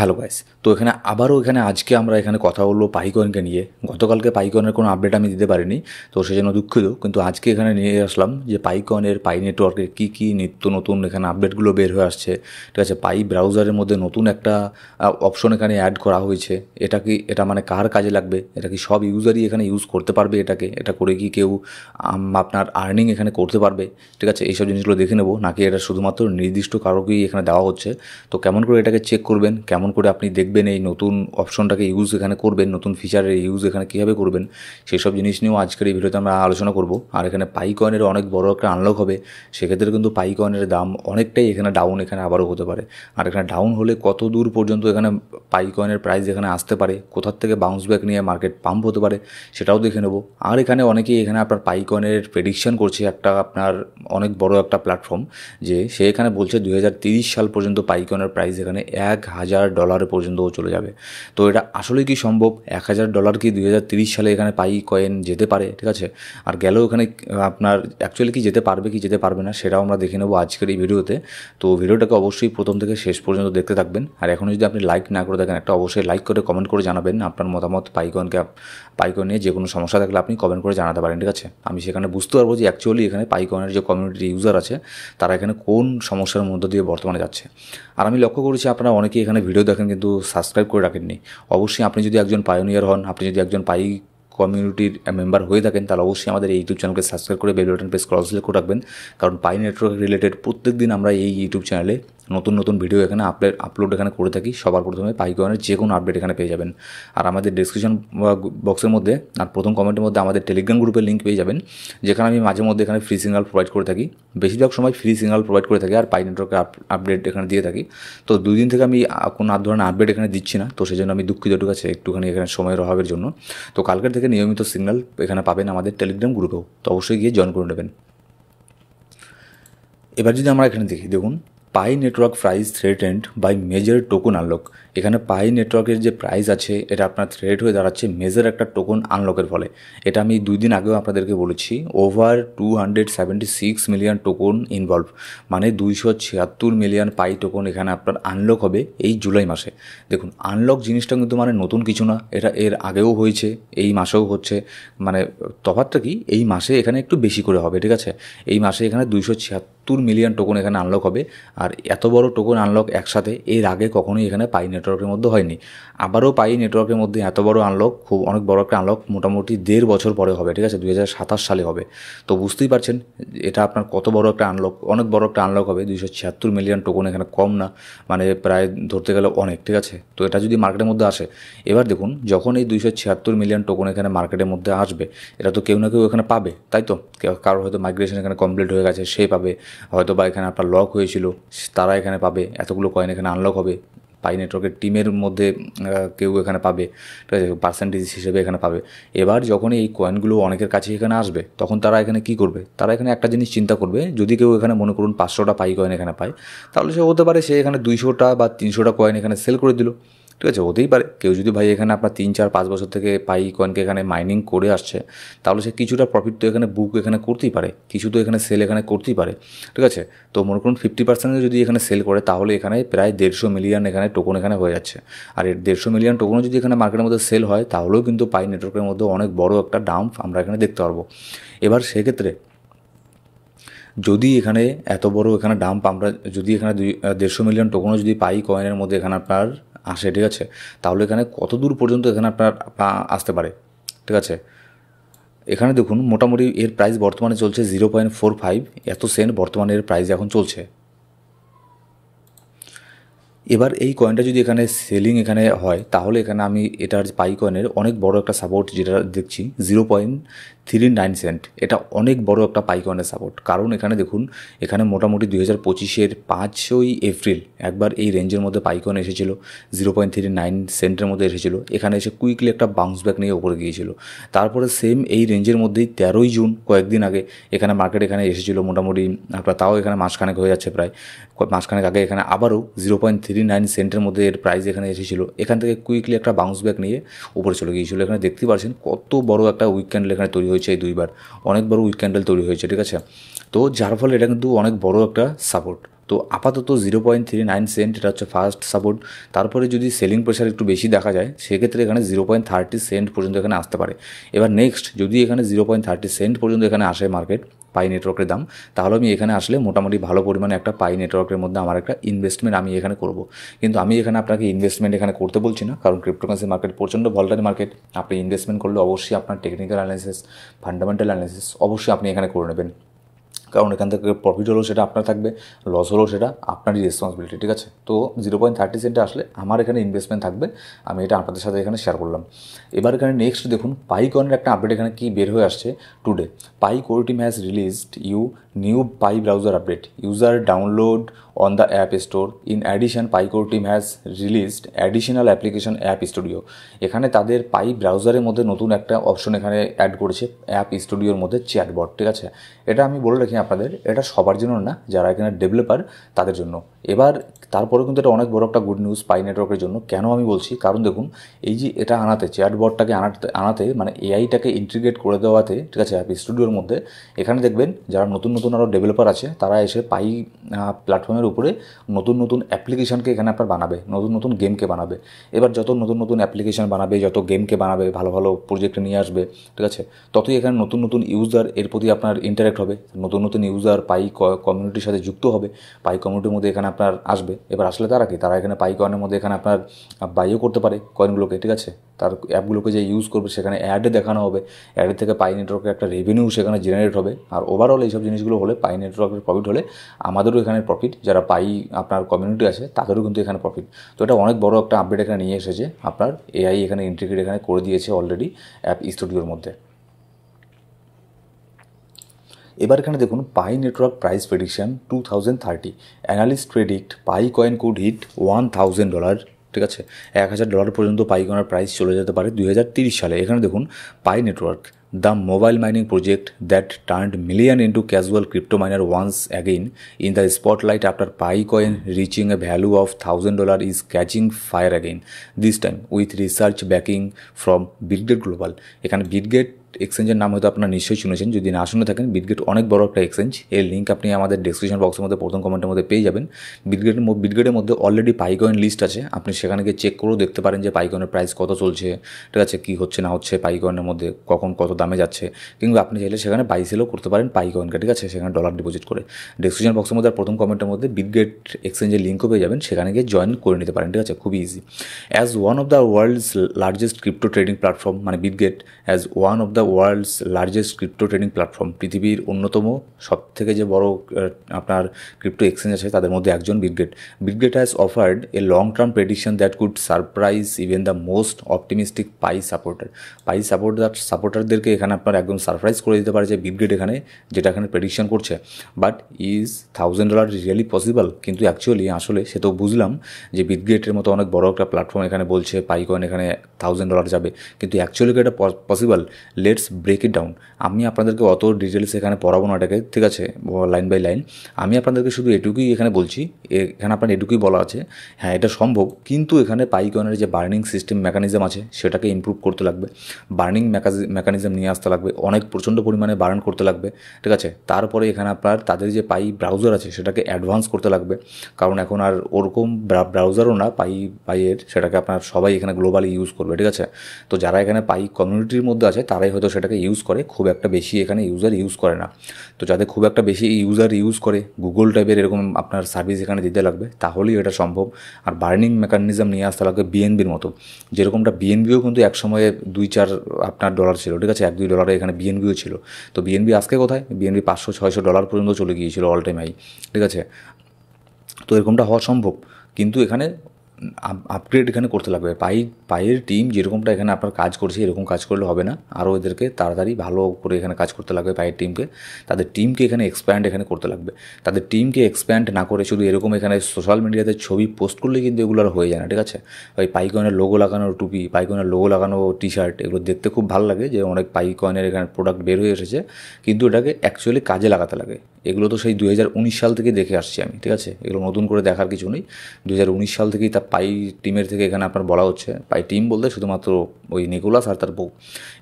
Hello guys, তো এখানে আবারও আজকে আমরা এখানে কথা বলবো পাইকনকে নিয়ে। গতকালকে পাইকনের কোনো আপডেট আমি দিতে পারিনি, তো সেজন্য দুঃখিত। কিন্তু আজকে এখানে নিয়ে আসলাম যে পাইকনের পাই নেটওয়ার্কের কী নিত্য নতুন এখানে আপডেটগুলো বের হয়ে আসছে। ঠিক আছে, পাই ব্রাউজারের মধ্যে নতুন একটা অপশন এখানে অ্যাড করা হয়েছে। এটা মানে কার কাজে লাগবে, এটা কি সব ইউজারই এখানে ইউজ করতে পারবে, এটা করে কি কেউ আপনার আর্নিং এখানে করতে পারবে? ঠিক আছে, এইসব জিনিসগুলো দেখে নেবো, নাকি এটা শুধুমাত্র নির্দিষ্ট কারোকেই এখানে দেওয়া হচ্ছে। তো কেমন করে এটাকে চেক করবেন, কেমন করে আপনি দেখবেন এই নতুন অপশনটাকে ইউজ এখানে করবেন, নতুন ফিচারের ইউজ এখানে কীভাবে করবেন, সেসব জিনিস নিয়েও আজকের এই ভিডিওতে আমরা আলোচনা করব। আর এখানে পাইকয়েনের অনেক বড় একটা আনলক হবে, সেক্ষেত্রে কিন্তু পাইকয়েনের দাম অনেকটাই এখানে ডাউন এখানে আবারও হতে পারে। আর এখানে ডাউন হলে কত দূর পর্যন্ত এখানে পাইকয়েনের প্রাইস এখানে আসতে পারে, কোথার থেকে বাউন্স ব্যাক নিয়ে মার্কেট পাম্প হতে পারে, সেটাও দেখে নেব। আর এখানে অনেকেই এখানে আপনার পাইকয়েনের প্রেডিকশন করছে, একটা আপনার অনেক বড় একটা প্ল্যাটফর্ম, যে সে এখানে বলছে 2030 সাল পর্যন্ত পাইকয়েনের প্রাইস এখানে $1000 পর্যন্তও চলে যাবে। তো এটা আসলে কি সম্ভব? $1000 কি 2030 সালে এখানে পাইকয়েন যেতে পারে? ঠিক আছে, আর গেলেও এখানে আপনার অ্যাকচুয়ালি কি যেতে পারবে কি যেতে পারবে না, সেটাও আমরা দেখে নেবো আজকের এই ভিডিওতে। তো ভিডিওটাকে অবশ্যই প্রথম থেকে শেষ পর্যন্ত দেখতে থাকবেন। আর এখনও যদি আপনি লাইক না করে থাকেন, একটা অবশ্যই লাইক করে কমেন্ট করে জানাবেন আপনার মতামত। পাইকয়েন নিয়ে যে কোনো সমস্যা থাকলে আপনি কমেন্ট করে জানাতে পারেন। ঠিক আছে, আমি সেখানে বুঝতে পারবো যে অ্যাকচুয়ালি এখানে পাইকয়েনের যে কমিউনিটি ইউজার আছে, তারা এখানে কোন সমস্যার মধ্য দিয়ে বর্তমানে যাচ্ছে। আর আমি লক্ষ্য করেছি আপনারা অনেকেই এখানে ভিডিও দেখেন কিন্তু সাবস্ক্রাইব করে রাখেননি। অবশ্যই আপনি যদি একজন পাইওনিয়ার হন, আপনি যদি একজন পাই কমিউনিটির মেম্বার হয়ে থাকেন, তাহলে অবশ্যই আমাদের এই ইউটিউব চ্যানেলকে সাবস্ক্রাইব করে বেল বাটন প্রেস ক্রস করে রাখবেন। কারণ পাই নেটওয়ার্ক রিলেটেড প্রত্যেক দিন আমরা এই ইউটিউব চ্যানেলে নতুন নতুন ভিডিও এখানে আপলোড এখানে করে থাকি। সবার প্রথমে পাইকয়েনের যে কোনো আপডেট এখানে পেয়ে যাবেন। আর আমাদের ডিসক্রিপশন বক্সের মধ্যে আর প্রথম কমেন্টের মধ্যে আমাদের টেলিগ্রাম গ্রুপের লিঙ্ক পেয়ে যাবেন, যেখানে আমি মাঝে মধ্যে এখানে ফ্রি সিগন্যাল প্রোভাইড করে থাকি। বেশিরভাগ সময় ফ্রি সিগন্যাল প্রোভাইড করে থাকি আর পাই নেটওয়ার্কের আপডেট এখানে দিয়ে থাকি। তো 2 দিন থেকে আমি কোনো ধরনের আপডেট এখানে দিচ্ছি না, তো সেই জন্য আমি দুঃখিত আছে একটুখানি এখানে সময়ের অভাবের জন্য। তো কালকের থেকে নিয়মিত সিগন্যাল এখানে পাবেন আমাদের টেলিগ্রাম গ্রুপেও, তো অবশ্যই গিয়ে জয়েন করে নেবেন। এবার যদি আমরা এখানে দেখুন, Pi Network price threatened by major token unlock. এখানে পাই নেটওয়ার্কের যে প্রাইস আছে, এটা আপনার থ্রেট হয়ে দাঁড়াচ্ছে মেজর একটা টোকন আনলকের ফলে। এটা আমি 2 দিন আগেও আপনাদেরকে বলেছি। ওভার 276 মিলিয়ন টোকন ইনভলভ, মানে 276 মিলিয়ন পাই টোকন এখানে আপনার আনলক হবে এই জুলাই মাসে। দেখুন, আনলক জিনিসটা কিন্তু মানে নতুন কিছু না, এটা এর আগেও হয়েছে, এই মাসেও হচ্ছে। মানে তফাৎটা কি, এই মাসে এখানে একটু বেশি করে হবে। ঠিক আছে, এই মাসে এখানে 276 মিলিয়ন টোকন এখানে আনলক হবে। আর এত বড় টোকন আনলক একসাথে এর আগে কখনোই এখানে পাই নেটওয়ার্কের মধ্যে হয়নি। আবারও পাই নেটওয়ার্কের মধ্যে এত বড় আনলক, খুব অনেক বড় একটা আনলক, মোটামুটি 1.5 বছর পরে হবে। ঠিক আছে, 2027 সালে হবে। তো বুঝতেই পারছেন এটা আপনার কত বড় একটা আনলক, অনেক বড় একটা আনলক হবে। 276 মিলিয়ন টোকন এখানে কম না, মানে প্রায় ধরতে গেলে অনেক। ঠিক আছে, তো এটা যদি মার্কেটের মধ্যে আসে, এবার দেখুন যখন এই 276 মিলিয়ন টোকন এখানে মার্কেটের মধ্যে আসবে, এটা তো কেউ না কেউ এখানে পাবে, তাই তো? কারোর হয়তো মাইগ্রেশন এখানে কমপ্লিট হয়ে গেছে, সে পাবে। হয়তো বা এখানে আপনার লক হয়েছিল, তারা এখানে পাবে। এতগুলো কয়েন এখানে আনলক হবে, পাই নেটওয়ার্কের টিমের মধ্যে কেউ এখানে পাবে। ঠিক আছে, পার্সেন্টেজ হিসেবে এখানে পাবে। এবার যখন এই কয়েনগুলো অনেকের কাছে এখানে আসবে, তখন তারা এখানে কী করবে? তারা এখানে একটা জিনিস চিন্তা করবে, যদি কেউ এখানে মনে করুন 500টা পাই কয়েন এখানে পায়, তাহলে সে হতে পারে সে এখানে 200টা বা 300টা কয়েন এখানে সেল করে দিল। ঠিক আছে, হতেই পারে। কেউ যদি ভাই এখানে আপনার 3, 4, 5 বছর থেকে পাই কয়েনকে এখানে মাইনিং করে আসছে, তাহলে সে কিছুটা প্রফিট তো এখানে বুক এখানে করতেই পারে, কিছু তো এখানে সেল এখানে করতেই পারে। ঠিক আছে, তো মনে করুন 50% যদি এখানে সেল করে, তাহলে এখানে প্রায় 150 মিলিয়ন এখানে টোকন এখানে হয়ে যাচ্ছে। আর এর 150 মিলিয়ন টোকনও যদি এখানে মার্কেটের মধ্যে সেল হয়, তাহলেও কিন্তু পাই নেটওয়ার্কের মধ্যে অনেক বড় একটা ডাম্প আমরা এখানে দেখতে পারবো। এবার সেক্ষেত্রে যদি এখানে এত বড় এখানে ডাম্প আমরা যদি এখানে 150 মিলিয়ন টোকনও যদি পাই কয়েনের মধ্যে এখানে আপনার আসে, ঠিক আছে, তাহলে এখানে কত দূর পর্যন্ত এখানে আপনার আসতে পারে? ঠিক আছে, এখানে দেখুন মোটামুটি এর প্রাইস বর্তমানে চলছে 0.45 এত সেন্ট, বর্তমানে এর প্রাইস এখন চলছে। এবার এই কয়েনটা যদি এখানে সেলিং এখানে হয়, তাহলে এখানে আমি এটার পাই কয়েনের অনেক বড় একটা সাপোর্ট যেটা দেখছি 0.39 সেন্ট। এটা অনেক বড় একটা পাই কয়েনের সাপোর্ট। কারণ এখানে দেখুন, এখানে মোটামুটি 2025-এর 5ই এপ্রিল একবার এই রেঞ্জের মধ্যে পাই কয়েন এসেছিল, 0.39 সেন্টের মধ্যে এসেছিল। এখানে এসে কুইকলি একটা বাউন্স ব্যাক নিয়ে ওপরে গিয়েছিল। তারপরে সেম এই রেঞ্জের মধ্যেই 13ই জুন কয়েকদিন আগে এখানে মার্কেট এখানে এসেছিল, মোটামুটি আপনার তাও এখানে মাসখানেক হয়ে যাচ্ছে, প্রায় মাসখানেক আগে এখানে আবারও 0.39 সেন্টের মধ্যে এর প্রাইস এখানে এসেছিল। এখান থেকে কুইকলি একটা বাউন্স ব্যাক নিয়ে উপরে চলে গিয়েছিল। এখানে দেখতে পাচ্ছেন কত বড় একটা উইক ক্যান্ডেল এখানে তৈরি হয়েছে, এই 2বার অনেক বড় উইক ক্যান্ডেল তৈরি হয়েছে। ঠিক আছে, তো যার ফলে এটা কিন্তু অনেক বড় একটা সাপোর্ট। তো আপাতত 0.39 সেন্ট এটা হচ্ছে ফার্স্ট সাপোর্ট। তারপরে যদি সেলিং প্রেশার একটু বেশি দেখা যায় সেক্ষেত্রে এখানে 0.30 সেন্ট পর্যন্ত এখানে আসতে পারে। এবার নেক্সট যদি এখানে 0.30 সেন্ট পর্যন্ত এখানে আসে মার্কেট পাই নেটওয়ার্কের দাম, তাহলে আমি এখানে আসলে মোটামুটি ভালো পরিমাণে একটা পাই নেটওয়ার্কের মধ্যে আমার একটা ইনভেস্টমেন্ট আমি এখানে করব। কিন্তু আমি এখানে আপনাকে ইনভেস্টমেন্ট এখানে করতে বলছি না, কারণ ক্রিপ্টোকারেন্সি মার্কেট প্রচণ্ড ভলটাইল মার্কেট। আপনি ইনভেস্টমেন্ট করলে অবশ্যই আপনার টেকনিক্যাল অ্যানালিসিস, ফান্ডামেন্টাল অ্যানালিসিস অবশ্যই আপনি এখানে করে নেবেন, কারণ এখান থেকে প্রফিট হলেও সেটা আপনার থাকবে, লস হলেও সেটা আপনারই রেসপন্সিবিলিটি, ঠিক আছে। তো 0.30 সেন্টে আসলে আমার এখানে ইনভেস্টমেন্ট থাকবে, আমি এটা আপনাদের সাথে এখানে শেয়ার করলাম। এবার এখানে নেক্সট দেখুন পাইকনের একটা আপডেট এখানে কি বের হয়ে আসছে today. Pi core team has released new pi browser update, user download on the app store. In addition pi core team has released additional application app studio. এখানে তাদের পাই ব্রাউজারের মধ্যে নতুন একটা অপশন এখানে অ্যাড করেছে অ্যাপ স্টুডিওর মধ্যে, চ্যাটবট, ঠিক আছে। এটা আমি বলে রাখি আপনাদের, এটা সবার জন্য না, যারা এখানে ডেভেলপার তাদের জন্য। এবার তারপরেও কিন্তু এটা অনেক বড় একটা গুড নিউজ পাই নেটওয়ার্কের জন্য। কেন আমি বলছি, কারণ দেখুন এই যে এটা আনাতে, চ্যাটবটটাকে আনাতে মানে এআইটাকে ইন্টিগ্রেট করে দেওয়াতে, ঠিক আছে, অ্যাপ স্টুডিওর মধ্যে, এখানে দেখবেন যারা নতুন নতুন আরও ডেভেলপার আছে তারা এসে পাই প্ল্যাটফর্মের উপরে নতুন নতুন অ্যাপ্লিকেশনকে এখানে আপনার বানাবে, নতুন নতুন গেমকে বানাবে। এবার যত নতুন নতুন অ্যাপ্লিকেশন বানাবে, যত গেমকে বানাবে, ভালো ভালো প্রজেক্ট নিয়ে আসবে, ঠিক আছে, ততই এখানে নতুন নতুন ইউজার এর প্রতি আপনার ইন্টারেক্ট হবে, নতুন নতুন ইউজার পাই কমিউনিটির সাথে যুক্ত হবে, পাই কমিউনিটির মধ্যে এখানে আপনার আসবে। এবার আসলে তারা কি, তারা এখানে পাই কয়েনের মধ্যে এখানে আপনার বাইও করতে পারে কয়েনগুলোকে, ঠিক আছে। তার অ্যাপগুলোকে যে ইউজ করবে সেখানে অ্যাডে দেখানো হবে, অ্যাডের থেকে পাই নেটওয়ার্কের একটা রেভিনিউ সেখানে জেনারেট হবে। আর ওভারঅল এইসব জিনিসগুলো হলে পাই নেটওয়ার্কের প্রফিট হলে আমাদেরও এখানে প্রফিট, যারা পাই আপনার কমিউনিটি আছে তাদেরও কিন্তু এখানে প্রফিট। তো এটা অনেক বড় একটা আপডেট এখানে নিয়ে এসেছে, আপনার এআই এখানে ইন্টিগ্রেট এখানে করে দিয়েছে অলরেডি অ্যাপ স্টুডিওর মধ্যে। এবার এখানে দেখুন Pi Network price prediction 2030, analyst predict Pi coin could hit $1,000, ঠিক আছে, $1,000 পর্যন্ত পাই কয়েনের প্রাইস চলে যেতে পারে 2030 সালে। এখানে দেখুন Pi Network, the mobile mining project that turned million into casual crypto miner once again in the spotlight after Pi coin reaching a value of $1,000 is catching fire again, this time with research backing from Bitget global. এখানে Bitget এক্সচেঞ্জের নাম হয়তো আপনারা নিশ্চয়ই শুনেছেন, যদি না শুনে থাকেন, বিটগেট অনেক বড় একটা এক্সচেঞ্জ, এর লিঙ্ক আপনি আমাদের ডেসক্রিপশন বক্সের মধ্যে প্রথম কমেন্টের মধ্যে পেয়ে যাবেন। বিটগেটের মধ্যে অলরেডি পাইকয়েন লিস্ট আছে, আপনি সেখানে গিয়ে চেক করেও দেখতে পারেন যে পাইকয়েনের প্রাইস কত চলছে, ঠিক আছে, কী হচ্ছে না হচ্ছে পাইকয়েনের মধ্যে, কখন কত দামে যাচ্ছে। কিংবা আপনি চাইলে সেখানে বাই সেলও করতে পারেন পাইকয়েনকে, ঠিক আছে, সেখানে ডলার ডিপোজিট করে। ডেসক্রিপশন বক্সের মধ্যে প্রথম কমেন্টের মধ্যে বিটগেট এক্সচেঞ্জের লিঙ্কও পেয়ে যাবেন, সেখানে গিয়ে জয়েন করে নিতে পারেন, ঠিক আছে, খুবই easy. As one of the world's largest crypto trading platform, মানে Bitget as one of the world's largest crypto trading platform, পৃথিবীর অন্যতম সব থেকে যে বড় আপনার ক্রিপ্টো এক্সচেঞ্জ আছে তাদের মধ্যে একজন Bitget. Bitget has offered a long term prediction that could surprise even the most optimistic Pi সাপোর্টারদেরকে এখানে আপনার একদম সারপ্রাইজ করে দিতে পারে যে বিটগেট এখানে যেটা এখানে প্রেডিকশন করছে। But is $1,000 really possible? কিন্তু আসলে সে তো বুঝলাম যে বিটগেটের মতো অনেক বড় একটা প্ল্যাটফর্ম এখানে বলছে পাইকয়েন এখানে $1,000 যাবে, কিন্তু অ্যাকচুয়ালি কি এটা possible? Let's break it down. আমি আপনাদেরকে অত ডিটেলস এখানে পড়াবো না এটাকে, ঠিক আছে, লাইন বাই লাইন। আমি আপনাদেরকে শুধু এটুকুই এখানে বলছি, এখানে আপনার এটুকুই বলা আছে, হ্যাঁ এটা সম্ভব, কিন্তু এখানে পাইকয়েনের যে বার্নিং সিস্টেম মেকানিজম আছে সেটাকে ইমপ্রুভ করতে লাগবে, বার্নিং মেকানিজম নিয়ে আসতে লাগবে, অনেক প্রচণ্ড পরিমাণে বার্ন করতে লাগবে, ঠিক আছে। তারপরে এখানে আপনার তাদের যে পাই ব্রাউজার আছে সেটাকে অ্যাডভান্স করতে লাগবে, কারণ এখন আর ওরকম ব্রাউজারও না পাইয়ের, সেটাকে আপনার সবাই এখানে গ্লোবালি ইউজ করবে, ঠিক আছে। তো যারা এখানে পাই কমিউনিটির মধ্যে আছে তারাই হয়তো সেটাকে ইউজ করে, খুব একটা বেশি এখানে ইউজার ইউজ করে না। তো যাদের খুব একটা বেশি ইউজার ইউজ করে, গুগল টাইপের এরকম আপনার সার্ভিস এখানে দিতে লাগবে, তাহলেই এটা সম্ভব। আর বার্নিং মেকানিজম নিয়ে আসতে লাগবে বিএনবির মতো, যেরকমটা বিএনবিও কিন্তু এক সময়ে $2-4 আপনার ডলার ছিল, ঠিক আছে, $1-2 এখানে বিএনবিও ছিল। তো বিএনবি আজকে কোথায়? বিএনবি $500-600 পর্যন্ত চলে গিয়েছিল অল টাইম হাই, ঠিক আছে। তো এরকমটা হওয়া সম্ভব, কিন্তু এখানে আপগ্রেড এখানে করতে লাগবে। পাইয়ের টিম যেরকমটা এখানে আপনার কাজ করছে এরকম কাজ করলে হবে না, আরও এদেরকে তাড়াতাড়ি ভালো করে এখানে কাজ করতে লাগবে। পাইয়ের টিমকে, তাদের টিমকে এখানে এক্সপ্যান্ড এখানে করতে লাগবে। তাদের টিমকে এক্সপ্যান্ড না করে শুধু এরকম এখানে সোশ্যাল মিডিয়াতে ছবি পোস্ট করলে কিন্তু এগুলো আর হয়ে যায় না, ঠিক আছে। ওই পাইকয়েনের লোগো লাগানো টুপি, পাইকয়েনের লোগো লাগানো টি শার্ট, এগুলো দেখতে খুব ভালো লাগে যে অনেক পাইকয়েনের এখানে প্রোডাক্ট বের হয়ে এসেছে, কিন্তু এটাকে অ্যাকচুয়ালি কাজে লাগাতে লাগে। এগুলো তো সেই 2019 সাল থেকে দেখে আসছি আমি, ঠিক আছে? এগুলো নতুন করে দেখার কিছু নেই। 2019 সাল থেকেই তার পাই টিমের থেকে এখানে আপনার বলা হচ্ছে, পাই টিম বলতে শুধুমাত্র ওই নিকোলাস আর তার বউ,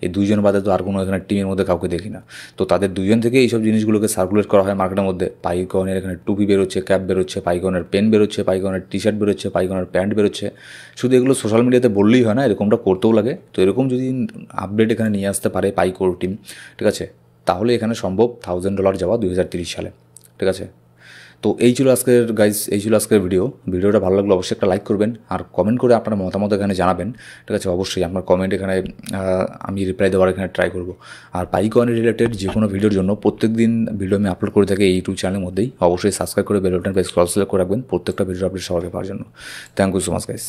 এই দুইজন বাদে তো আর কোনো এখানে টিমের মধ্যে কাউকে দেখি না। তো তাদের দুজন থেকে এইসব জিনিসগুলোকে সার্কুলেট করা হয় মার্কেটের মধ্যে। পাইকনের এখানে টুপি বেরোচ্ছে, ক্যাপ বেরোচ্ছে, পাইকনের পেন বেরোচ্ছে, পাইকনের টি শার্ট বেরোচ্ছে, পাইকনের প্যান্ট বেরোচ্ছে। শুধু এগুলো সোশ্যাল মিডিয়াতে বললেই হয় না, এরকমটা করতেও লাগে। তো এরকম যদি আপডেট এখানে নিয়ে আসতে পারে পাইকোর টিম, ঠিক আছে, তাহলে এখানে সম্ভব $1000 যাওয়া 2030 সালে, ঠিক আছে? তো এই ছিল আজকের গাইজ, এই ছিল আজকের ভিডিওটা ভালো লাগলে অবশ্যই একটা লাইক করবেন আর কমেন্ট করে আপনার মতামত এখানে জানাবেন, ঠিক আছে? অবশ্যই আপনার কমেন্ট এখানে আমি রিপ্লাই দেওয়ার এখানে ট্রাই করব। আর পাইকন রিলেটেড যে কোনো ভিডিওর জন্য প্রত্যেক দিন ভিডিও আমি আপলোড করে থাকি এই ইউটিউব চ্যানেলের মধ্যেই। অবশ্যই সাবস্ক্রাইব করে বেল বাটন প্রেস করে রাখবেন প্রত্যেকটা ভিডিও আপডেট সবাইকে পাওয়ার জন্য। Thank you so much guys.